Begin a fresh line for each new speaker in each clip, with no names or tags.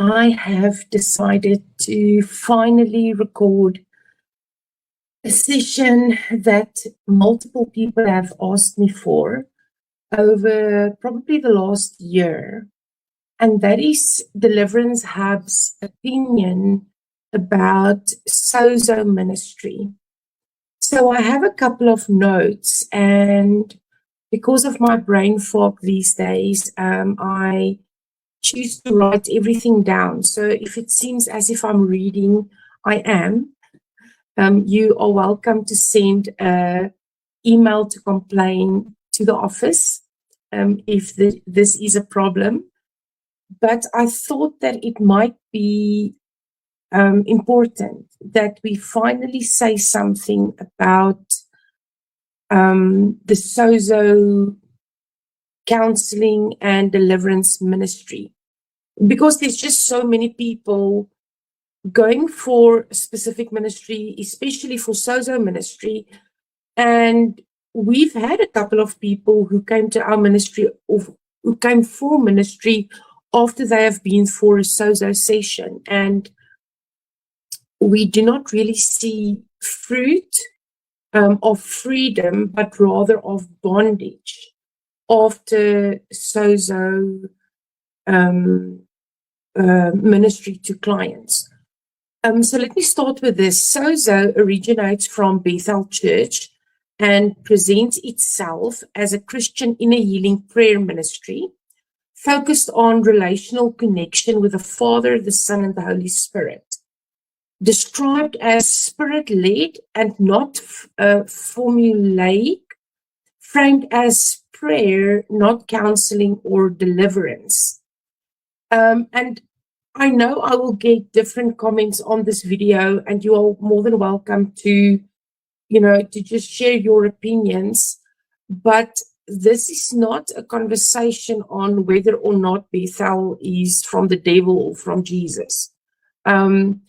I have decided to finally record a session that multiple people have asked me for over probably the last year, and that is Deliverance Hub's opinion about Sozo ministry. So I have a couple of notes, and because of my brain fog these days, I choose to write everything down. So if it seems as if I'm reading, I am. You are welcome to send an email to complain to the office if this is a problem. But I thought that it might be important that we finally say something about the Sozo counseling and deliverance ministry, because there's just so many people going for a specific ministry, especially for Sozo ministry. And we've had a couple of people who came to our ministry, or who came for ministry after they have been for a Sozo session, and we do not really see fruit of freedom, but rather of bondage after Sozo ministry to clients. So let me start with this. Sozo originates from Bethel Church and presents itself as a Christian inner healing prayer ministry focused on relational connection with the Father, the Son, and the Holy Spirit. Described as spirit-led and not formulaic, framed as prayer, not counseling or deliverance. And I know I will get different comments on this video, and you are more than welcome to, to just share your opinions. But this is not a conversation on whether or not Bethel is from the devil or from Jesus. I'm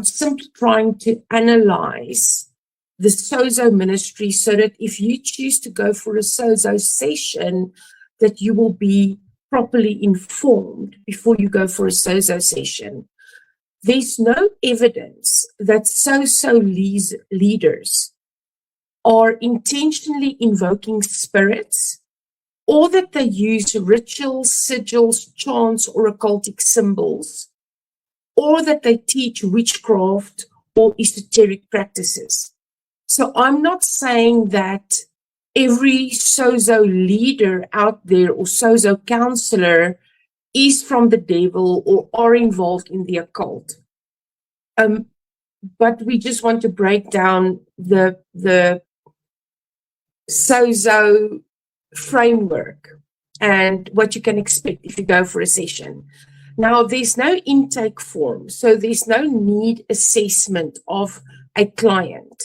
simply trying to analyze the Sozo ministry so that if you choose to go for a Sozo session, that you will be properly informed before you go for a Sozo session. There's no evidence that Sozo leaders are intentionally invoking spirits, or that they use rituals, sigils, chants, or occultic symbols, or that they teach witchcraft or esoteric practices. So I'm not saying that every Sozo leader out there or Sozo counselor is from the devil or are involved in the occult. But we just want to break down the Sozo framework and what you can expect if you go for a session. Now, there's no intake form, so there's no need assessment of a client.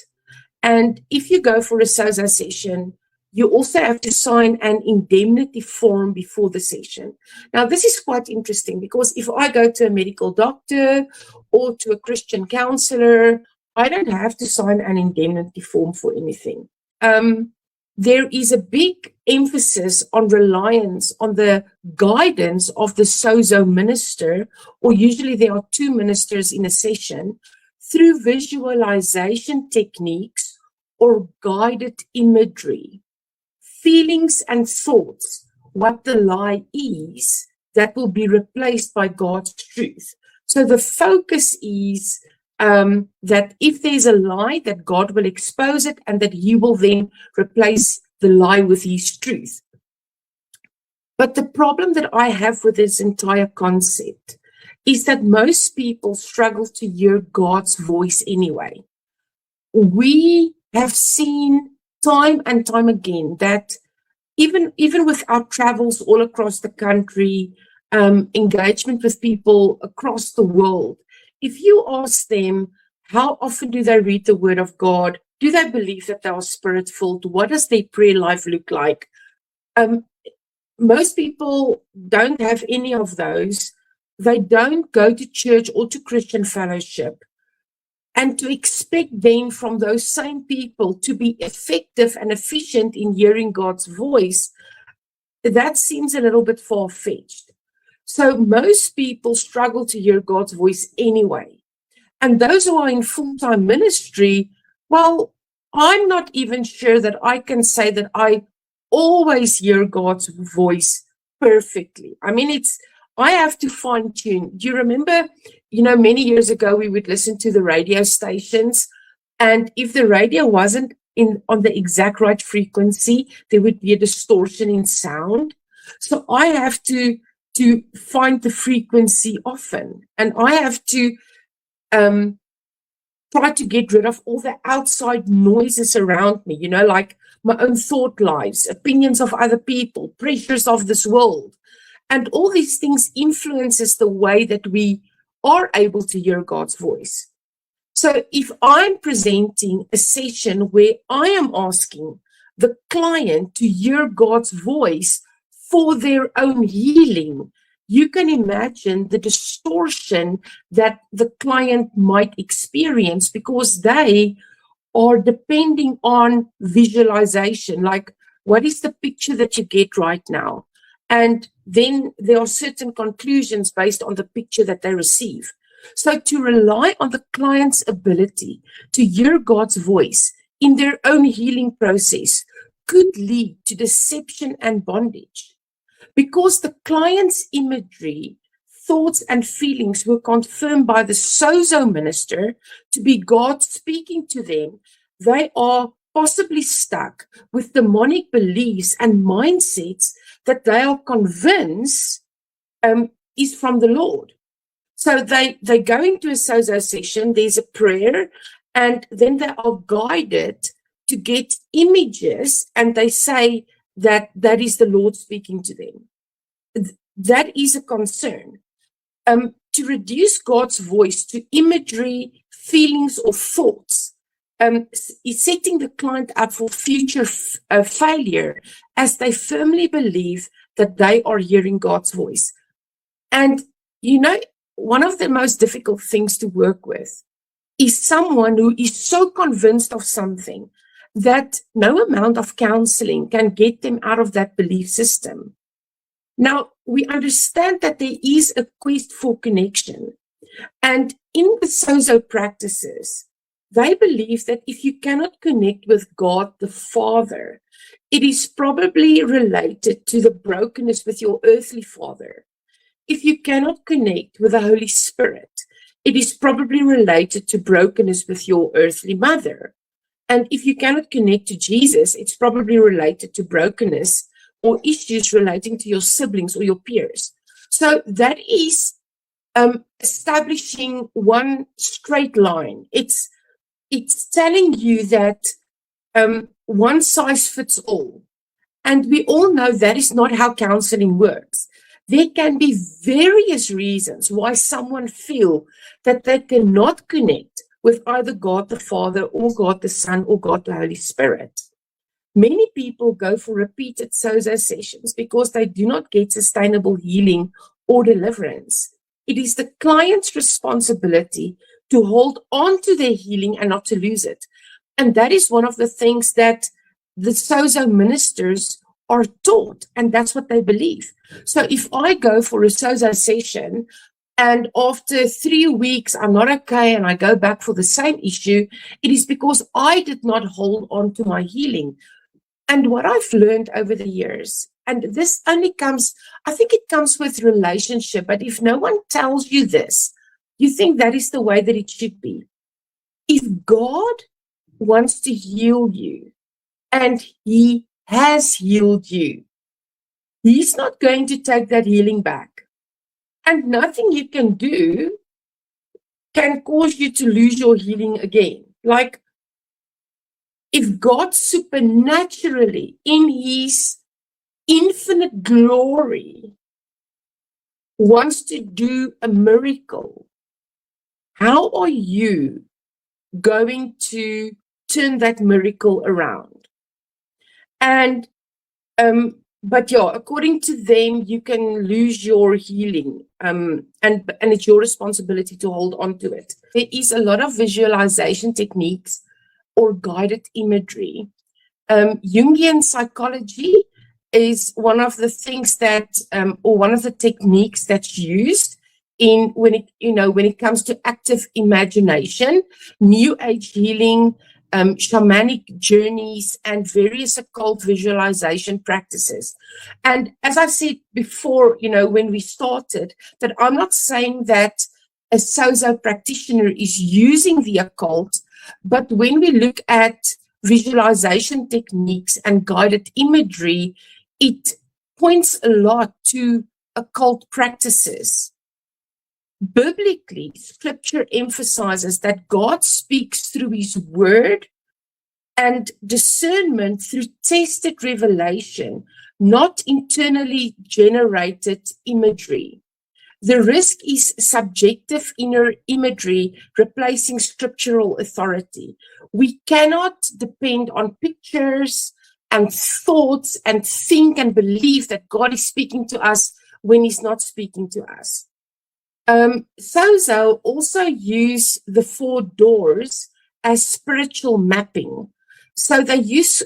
And if you go for a Sozo session, you also have to sign an indemnity form before the session. Now, this is quite interesting, because if I go to a medical doctor or to a Christian counselor, I don't have to sign an indemnity form for anything. There is a big emphasis on reliance on the guidance of the Sozo minister, or usually there are two ministers in a session, through visualization techniques or guided imagery, feelings and thoughts, what the lie is that will be replaced by God's truth. So the focus is that if there's a lie, that God will expose it, and that he will then replace the lie with his truth. But the problem that I have with this entire concept is that most people struggle to hear God's voice anyway. We have seen time and time again that even with our travels all across the country, engagement with people across the world, if you ask them, how often do they read the Word of God? Do they believe that they are spirit-filled? What does their prayer life look like? Most people don't have any of those. They don't go to church or to Christian fellowship. And to expect then from those same people to be effective and efficient in hearing God's voice, that seems a little bit far-fetched. So most people struggle to hear God's voice anyway. And those who are in full-time ministry, well, I'm not even sure that I can say that I always hear God's voice perfectly. I mean, I have to fine tune. Do you remember, many years ago, we would listen to the radio stations, and if the radio wasn't on the exact right frequency, there would be a distortion in sound. So I have to find the frequency often, and I have to try to get rid of all the outside noises around me, like my own thought lives, opinions of other people, pressures of this world. And all these things influences the way that we are able to hear God's voice. So if I'm presenting a session where I am asking the client to hear God's voice for their own healing, you can imagine the distortion that the client might experience, because they are depending on visualization, like what is the picture that you get right now? And then there are certain conclusions based on the picture that they receive. So to rely on the client's ability to hear God's voice in their own healing process could lead to deception and bondage, because the client's imagery, thoughts, and feelings were confirmed by the sozo minister to be God speaking to them. They are possibly stuck with demonic beliefs and mindsets that they are convinced is from the Lord. So they go into a sozo session, there's a prayer, and then they are guided to get images, and they say that is the Lord speaking to them. That is a concern. To reduce God's voice to imagery, feelings, or thoughts is setting the client up for future failure, as they firmly believe that they are hearing God's voice. And, one of the most difficult things to work with is someone who is so convinced of something that no amount of counseling can get them out of that belief system. Now, we understand that there is a quest for connection. And in the sozo practices, they believe that if you cannot connect with God the Father, it is probably related to the brokenness with your earthly father. If you cannot connect with the Holy Spirit, it is probably related to brokenness with your earthly mother. And if you cannot connect to Jesus, it's probably related to brokenness or issues relating to your siblings or your peers. So that is establishing one straight line. It's telling you that one size fits all. And we all know that is not how counseling works. There can be various reasons why someone feels that they cannot connect with either God the Father or God the Son or God the Holy Spirit. Many people go for repeated sozo sessions because they do not get sustainable healing or deliverance. It is the client's responsibility to hold on to their healing and not to lose it. And that is one of the things that the sozo ministers are taught, and that's what they believe. So if I go for a sozo session and after 3 weeks I'm not okay and I go back for the same issue, it is because I did not hold on to my healing. And what I've learned over the years, and this only comes, I think it comes with relationship, but if no one tells you this, you think that is the way that it should be. If God wants to heal you, and He has healed you, He's not going to take that healing back. And nothing you can do can cause you to lose your healing again. Like, if God supernaturally, in His infinite glory, wants to do a miracle, how are you going to turn that miracle around? And, but yeah, according to them, you can lose your healing, and it's your responsibility to hold on to it. There is a lot of visualization techniques or guided imagery. Jungian psychology is one of the things that, or one of the techniques that's used in when it comes to active imagination, New Age healing, shamanic journeys, and various occult visualization practices. And as I said before, when we started, that I'm not saying that a Sozo practitioner is using the occult, but when we look at visualization techniques and guided imagery, it points a lot to occult practices. Biblically, scripture emphasizes that God speaks through his word and discernment through tested revelation, not internally generated imagery. The risk is subjective inner imagery replacing scriptural authority. We cannot depend on pictures and thoughts and think and believe that God is speaking to us when he's not speaking to us. Sozo also use the 4 doors as spiritual mapping. So they use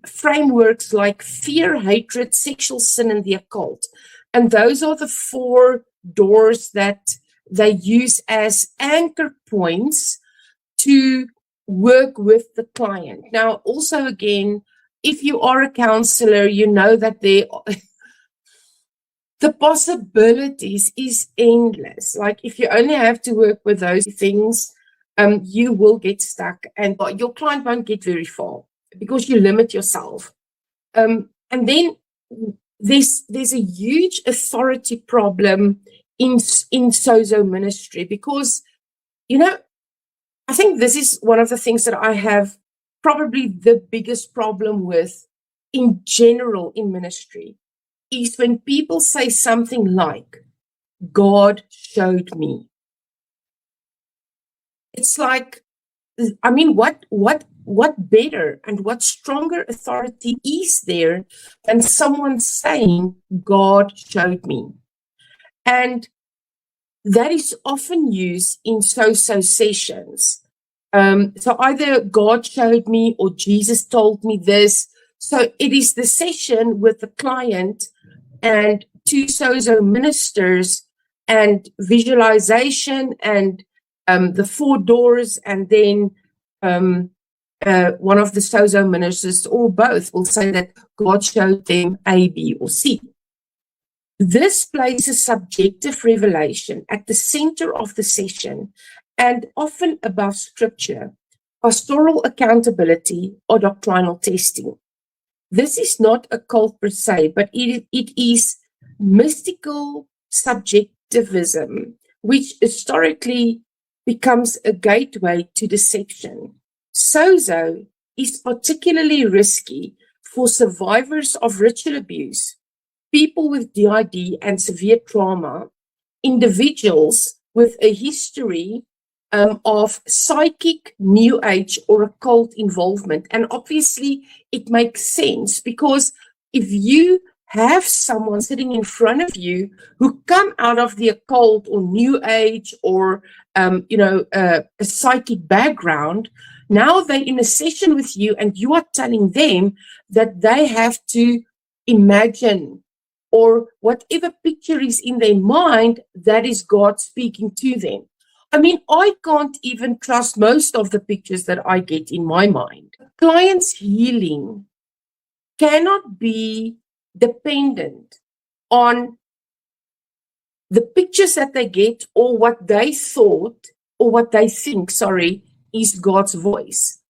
frameworks like fear, hatred, sexual sin, and the occult. And those are the 4 doors that they use as anchor points to work with the client. Now, also again, if you are a counselor, you know that the possibilities is endless. Like if you only have to work with those things, you will get stuck and your client won't get very far because you limit yourself. And then there's a huge authority problem in Sozo ministry because, I think this is one of the things that I have probably the biggest problem with in general in ministry is when people say something like, God showed me. It's like, what better and what stronger authority is there than someone saying, God showed me? And that is often used in Sozo sessions. So either God showed me or Jesus told me this. So it is the session with the client and 2 Sozo ministers and visualization and the 4 doors, and then one of the Sozo ministers or both will say that God showed them A, B, or C. This places subjective revelation at the center of the session and often above scripture, pastoral accountability, or doctrinal testing. This is not a cult per se, but it is mystical subjectivism, which historically becomes a gateway to deception. Sozo is particularly risky for survivors of ritual abuse, people with DID and severe trauma, individuals with a history of psychic, new age, or occult involvement. And obviously, it makes sense because if you have someone sitting in front of you who come out of the occult or new age or, a psychic background, now they're in a session with you and you are telling them that they have to imagine or whatever picture is in their mind, that is God speaking to them. I can't even trust most of the pictures that I get in my mind. Clients' healing cannot be dependent on the pictures that they get or what they thought or what they think, is God's voice.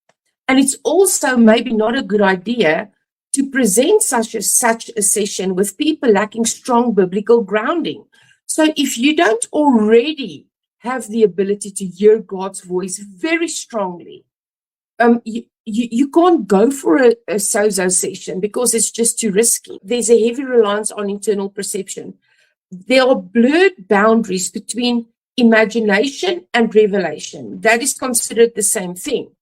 And it's also maybe not a good idea to present such a session with people lacking strong biblical grounding. So if you don't already have the ability to hear God's voice very strongly, you can't go for a Sozo session because it's just too risky. There's a heavy reliance on internal perception. There are blurred boundaries between imagination and revelation. That is considered the same thing.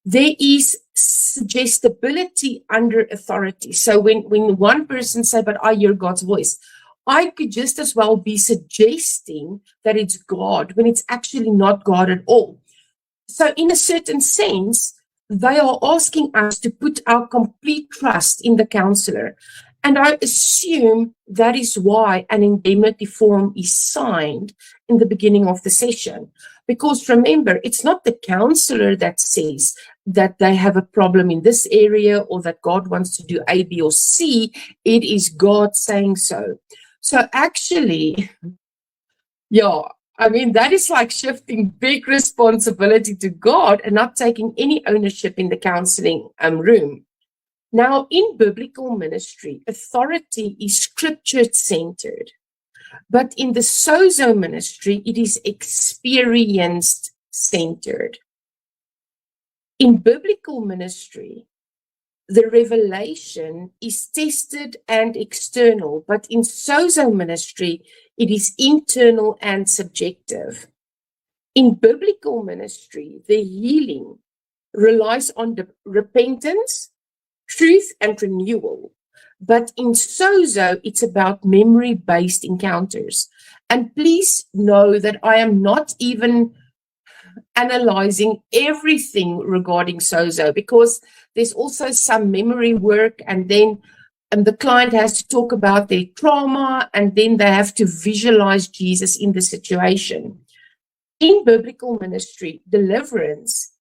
There is suggestibility under authority. So when one person say, but I hear God's voice, I could just as well be suggesting that it's God when it's actually not God at all. So in a certain sense, they are asking us to put our complete trust in the counselor. And I assume that is why an indemnity form is signed in the beginning of the session. Because remember, it's not the counselor that says that they have a problem in this area or that God wants to do A, B, or C. It is God saying so. So actually, yeah, I mean, that is like shifting big responsibility to God and not taking any ownership in the counseling room. Now, in biblical ministry, authority is scripture-centered. But in the sozo ministry, it is experienced-centered. In biblical ministry, the revelation is tested and external, but in sozo ministry, it is internal and subjective. In biblical ministry, the healing relies on the repentance, truth, and renewal. But in sozo, it's about memory-based encounters. And please know that I am not even analyzing everything regarding sozo, because there's also some memory work, and then the client has to talk about their trauma, and then they have to visualize Jesus in the situation. In biblical ministry, deliverance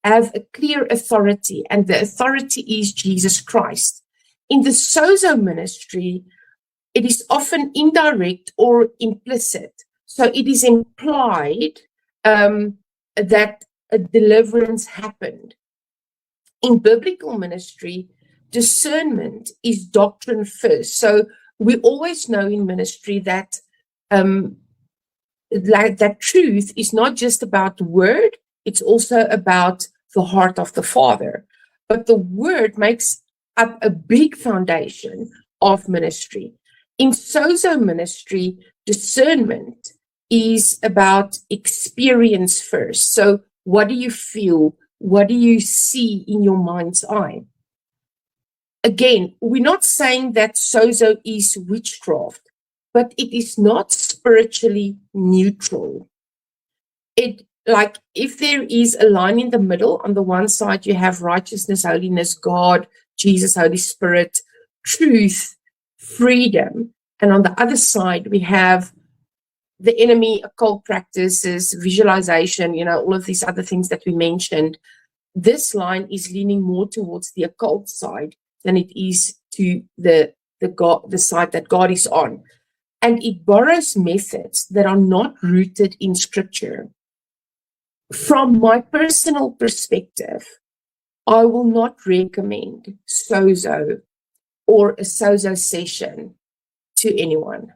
have a clear authority, and the authority is Jesus Christ. In the sozo ministry, it is often indirect or implicit. So it is implied that a deliverance happened. In biblical ministry, discernment is doctrine first. So we always know in ministry that that truth is not just about the word, it's also about the heart of the Father. But the word makes up a big foundation of ministry. In sozo ministry, discernment is about experience first. So what do you feel? What do you see in your mind's eye? Again, we're not saying that sozo is witchcraft, but it is not spiritually neutral. Like if there is a line in the middle, on the one side you have righteousness, holiness, God, Jesus, Holy Spirit, truth, freedom. And on the other side, we have the enemy, occult practices, visualization, all of these other things that we mentioned. This line is leaning more towards the occult side than it is to the side that God is on. And it borrows methods that are not rooted in scripture. From my personal perspective, I will not recommend sozo or a sozo session to anyone.